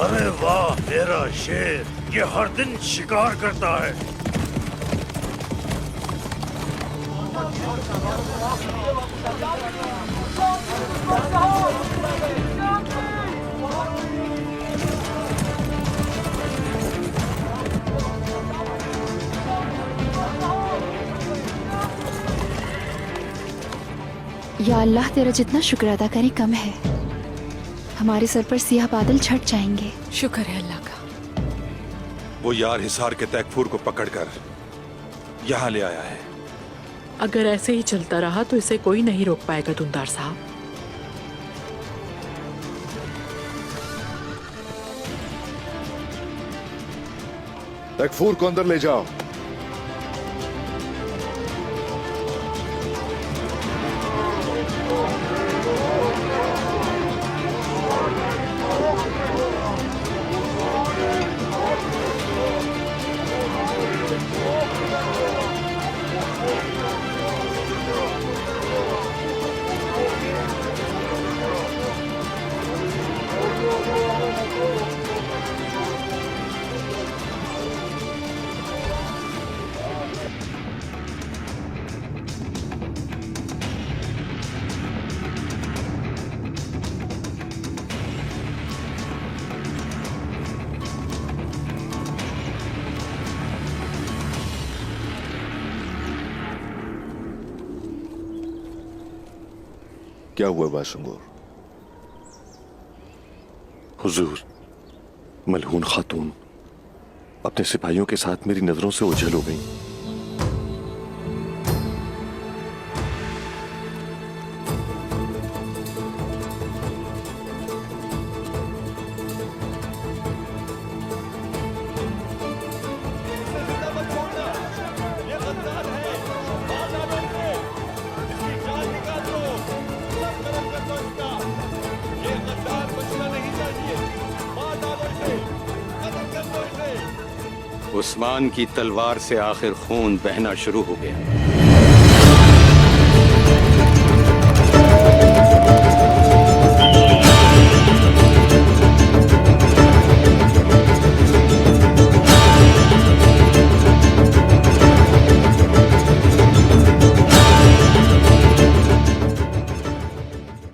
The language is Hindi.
अरे वाह मेरा शेर, ये हर दिन शिकार करता है। या अल्लाह, तेरा जितना शुक्र अदा करें कम है। हमारे सर पर सियाह बादल छट जाएंगे। शुक्र है अल्लाह का। वो यार हिसार के तैकफूर को पकड़कर यहाँ ले आया है। अगर ऐसे ही चलता रहा तो इसे कोई नहीं रोक पाएगा दुंदार साहब। तैकफूर को अंदर ले जाओ। क्या हुआ बाशंगुर? हुजूर, मलहून खातून अपने सिपाहियों के साथ मेरी नजरों से ओझल हो गई। उस्मान की तलवार से आखिर खून बहना शुरू हो गया।